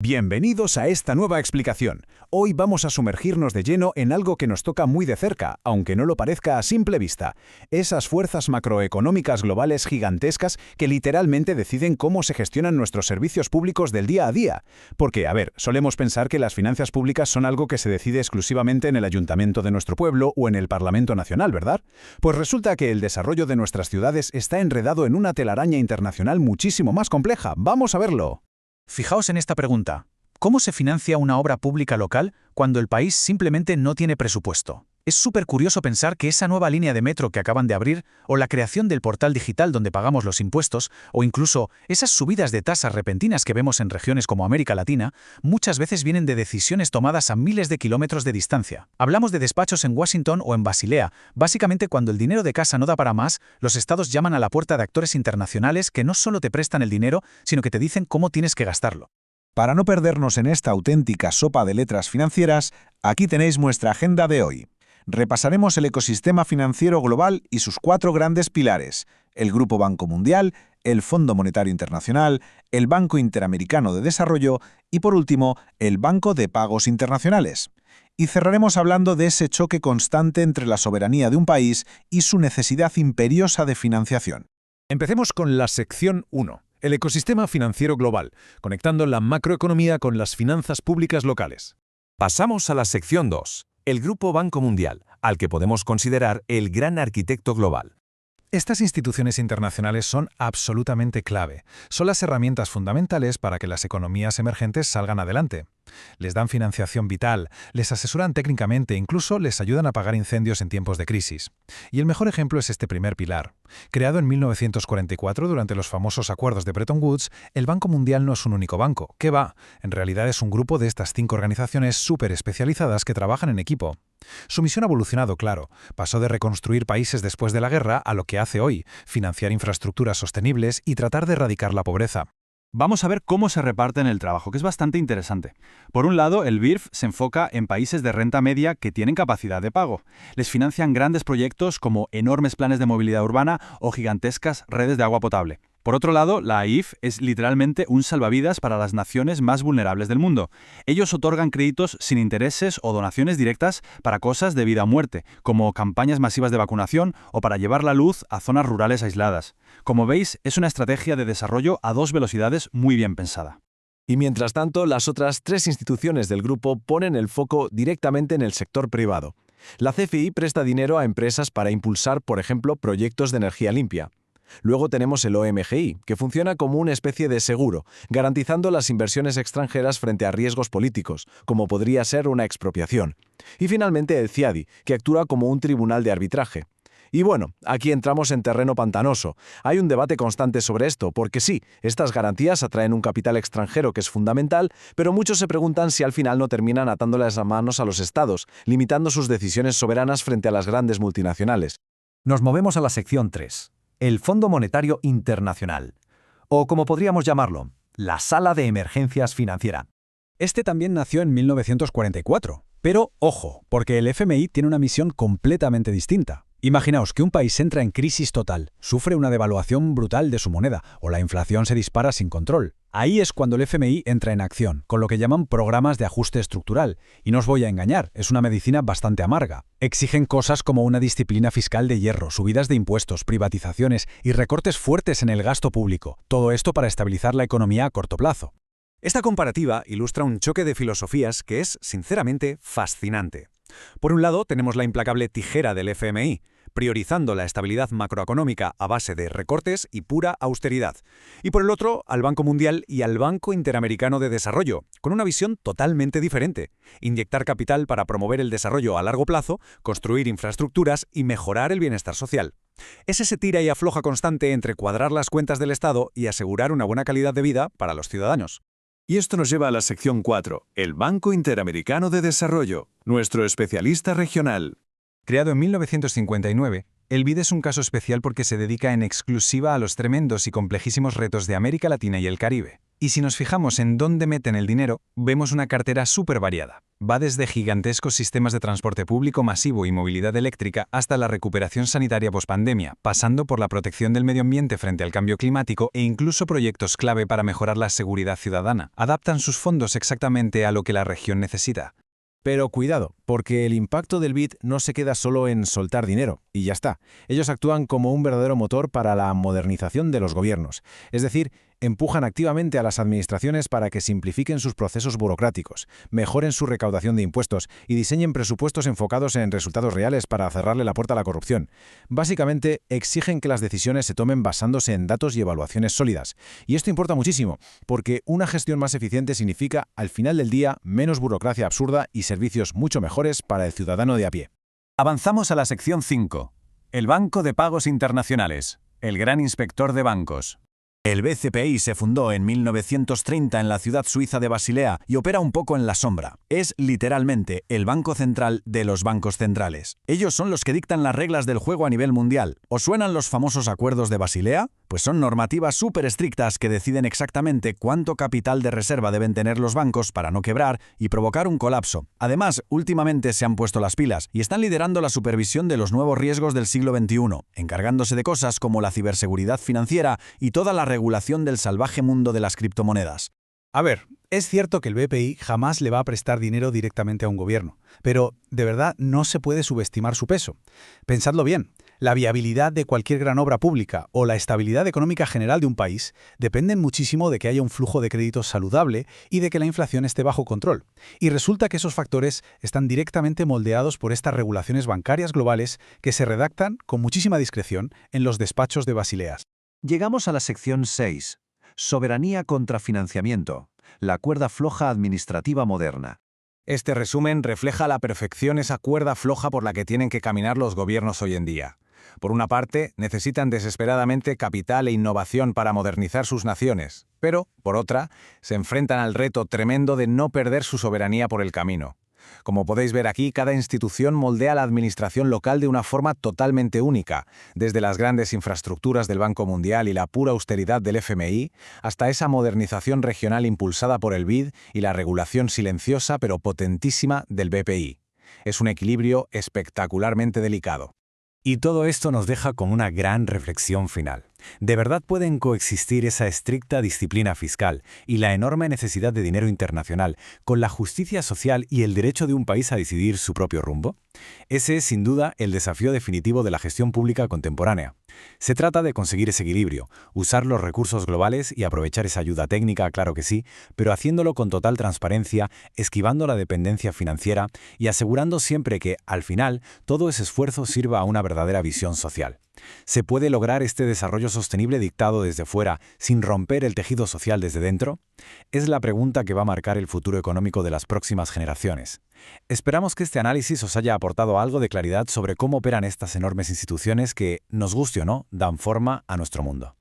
Bienvenidos a esta nueva explicación. Hoy vamos a sumergirnos de lleno en algo que nos toca muy de cerca, aunque no lo parezca a simple vista. Esas fuerzas macroeconómicas globales gigantescas que literalmente deciden cómo se gestionan nuestros servicios públicos del día a día. Porque, solemos pensar que las finanzas públicas son algo que se decide exclusivamente en el ayuntamiento de nuestro pueblo o en el Parlamento Nacional, ¿verdad? Pues resulta que el desarrollo de nuestras ciudades está enredado en una telaraña internacional muchísimo más compleja. ¡Vamos a verlo! Fijaos en esta pregunta. ¿Cómo se financia una obra pública local cuando el país simplemente no tiene presupuesto? Es súper curioso pensar que esa nueva línea de metro que acaban de abrir, o la creación del portal digital donde pagamos los impuestos, o incluso esas subidas de tasas repentinas que vemos en regiones como América Latina, muchas veces vienen de decisiones tomadas a miles de kilómetros de distancia. Hablamos de despachos en Washington o en Basilea. Básicamente, cuando el dinero de casa no da para más, los estados llaman a la puerta de actores internacionales que no solo te prestan el dinero, sino que te dicen cómo tienes que gastarlo. Para no perdernos en esta auténtica sopa de letras financieras, aquí tenéis nuestra agenda de hoy. Repasaremos el ecosistema financiero global y sus 4 grandes pilares: el Grupo Banco Mundial, el Fondo Monetario Internacional, el Banco Interamericano de Desarrollo y, por último, el Banco de Pagos Internacionales. Y cerraremos hablando de ese choque constante entre la soberanía de un país y su necesidad imperiosa de financiación. Empecemos con la sección 1. El ecosistema financiero global, conectando la macroeconomía con las finanzas públicas locales. Pasamos a la sección 2, el Grupo Banco Mundial, al que podemos considerar el gran arquitecto global. Estas instituciones internacionales son absolutamente clave. Son las herramientas fundamentales para que las economías emergentes salgan adelante. Les dan financiación vital, les asesoran técnicamente e incluso les ayudan a apagar incendios en tiempos de crisis. Y el mejor ejemplo es este primer pilar. Creado en 1944 durante los famosos acuerdos de Bretton Woods, el Banco Mundial no es un único banco. ¿Qué va? En realidad es un grupo de estas 5 organizaciones súper especializadas que trabajan en equipo. Su misión ha evolucionado, claro. Pasó de reconstruir países después de la guerra a lo que hace hoy: financiar infraestructuras sostenibles y tratar de erradicar la pobreza. Vamos a ver cómo se reparten el trabajo, que es bastante interesante. Por un lado, el BIRF se enfoca en países de renta media que tienen capacidad de pago. Les financian grandes proyectos como enormes planes de movilidad urbana o gigantescas redes de agua potable. Por otro lado, la AIF es literalmente un salvavidas para las naciones más vulnerables del mundo. Ellos otorgan créditos sin intereses o donaciones directas para cosas de vida o muerte, como campañas masivas de vacunación o para llevar la luz a zonas rurales aisladas. Como veis, es una estrategia de desarrollo a 2 velocidades muy bien pensada. Y mientras tanto, las otras 3 instituciones del grupo ponen el foco directamente en el sector privado. La CFI presta dinero a empresas para impulsar, por ejemplo, proyectos de energía limpia. Luego tenemos el OMGI, que funciona como una especie de seguro, garantizando las inversiones extranjeras frente a riesgos políticos, como podría ser una expropiación. Y finalmente el CIADI, que actúa como un tribunal de arbitraje. Y bueno, aquí entramos en terreno pantanoso. Hay un debate constante sobre esto, porque sí, estas garantías atraen un capital extranjero que es fundamental, pero muchos se preguntan si al final no terminan atándoles las manos a los estados, limitando sus decisiones soberanas frente a las grandes multinacionales. Nos movemos a la sección 3. El Fondo Monetario Internacional, o como podríamos llamarlo, la Sala de Emergencias Financiera. Este también nació en 1944. Pero, ojo, porque el FMI tiene una misión completamente distinta. Imaginaos que un país entra en crisis total, sufre una devaluación brutal de su moneda o la inflación se dispara sin control. Ahí es cuando el FMI entra en acción, con lo que llaman programas de ajuste estructural. Y no os voy a engañar, es una medicina bastante amarga. Exigen cosas como una disciplina fiscal de hierro, subidas de impuestos, privatizaciones y recortes fuertes en el gasto público. Todo esto para estabilizar la economía a corto plazo. Esta comparativa ilustra un choque de filosofías que es, sinceramente, fascinante. Por un lado, tenemos la implacable tijera del FMI, priorizando la estabilidad macroeconómica a base de recortes y pura austeridad. Y por el otro, al Banco Mundial y al Banco Interamericano de Desarrollo, con una visión totalmente diferente: inyectar capital para promover el desarrollo a largo plazo, construir infraestructuras y mejorar el bienestar social. Es ese tira y afloja constante entre cuadrar las cuentas del Estado y asegurar una buena calidad de vida para los ciudadanos. Y esto nos lleva a la sección 4, el Banco Interamericano de Desarrollo, nuestro especialista regional. Creado en 1959, el BID es un caso especial porque se dedica en exclusiva a los tremendos y complejísimos retos de América Latina y el Caribe. Y si nos fijamos en dónde meten el dinero, vemos una cartera súper variada. Va desde gigantescos sistemas de transporte público masivo y movilidad eléctrica hasta la recuperación sanitaria pospandemia, pasando por la protección del medio ambiente frente al cambio climático e incluso proyectos clave para mejorar la seguridad ciudadana. Adaptan sus fondos exactamente a lo que la región necesita. Pero cuidado, porque el impacto del BID no se queda solo en soltar dinero, y ya está. Ellos actúan como un verdadero motor para la modernización de los gobiernos. Es decir, empujan activamente a las administraciones para que simplifiquen sus procesos burocráticos, mejoren su recaudación de impuestos y diseñen presupuestos enfocados en resultados reales para cerrarle la puerta a la corrupción. Básicamente, exigen que las decisiones se tomen basándose en datos y evaluaciones sólidas. Y esto importa muchísimo, porque una gestión más eficiente significa, al final del día, menos burocracia absurda y servicios mucho mejores para el ciudadano de a pie. Avanzamos a la sección 5. El Banco de Pagos Internacionales, el gran inspector de bancos. El BCPI se fundó en 1930 en la ciudad suiza de Basilea y opera un poco en la sombra. Es literalmente el banco central de los bancos centrales. Ellos son los que dictan las reglas del juego a nivel mundial. ¿Os suenan los famosos acuerdos de Basilea? Pues son normativas súper estrictas que deciden exactamente cuánto capital de reserva deben tener los bancos para no quebrar y provocar un colapso. Además, últimamente se han puesto las pilas y están liderando la supervisión de los nuevos riesgos del siglo XXI, encargándose de cosas como la ciberseguridad financiera y toda la regulación del salvaje mundo de las criptomonedas. A ver, es cierto que el BPI jamás le va a prestar dinero directamente a un gobierno, pero de verdad no se puede subestimar su peso. Pensadlo bien, la viabilidad de cualquier gran obra pública o la estabilidad económica general de un país dependen muchísimo de que haya un flujo de créditos saludable y de que la inflación esté bajo control. Y resulta que esos factores están directamente moldeados por estas regulaciones bancarias globales que se redactan con muchísima discreción en los despachos de Basileas. Llegamos a la sección 6. Soberanía contra financiamiento, la cuerda floja administrativa moderna. Este resumen refleja a la perfección esa cuerda floja por la que tienen que caminar los gobiernos hoy en día. Por una parte, necesitan desesperadamente capital e innovación para modernizar sus naciones, pero, por otra, se enfrentan al reto tremendo de no perder su soberanía por el camino. Como podéis ver aquí, cada institución moldea la administración local de una forma totalmente única, desde las grandes infraestructuras del Banco Mundial y la pura austeridad del FMI, hasta esa modernización regional impulsada por el BID y la regulación silenciosa pero potentísima del BPI. Es un equilibrio espectacularmente delicado. Y todo esto nos deja con una gran reflexión final. ¿De verdad pueden coexistir esa estricta disciplina fiscal y la enorme necesidad de dinero internacional con la justicia social y el derecho de un país a decidir su propio rumbo? Ese es, sin duda, el desafío definitivo de la gestión pública contemporánea. Se trata de conseguir ese equilibrio, usar los recursos globales y aprovechar esa ayuda técnica, claro que sí, pero haciéndolo con total transparencia, esquivando la dependencia financiera y asegurando siempre que, al final, todo ese esfuerzo sirva a una verdadera visión social. ¿Se puede lograr este desarrollo sostenible dictado desde fuera sin romper el tejido social desde dentro? Es la pregunta que va a marcar el futuro económico de las próximas generaciones. Esperamos que este análisis os haya aportado algo de claridad sobre cómo operan estas enormes instituciones que, nos guste o no, dan forma a nuestro mundo.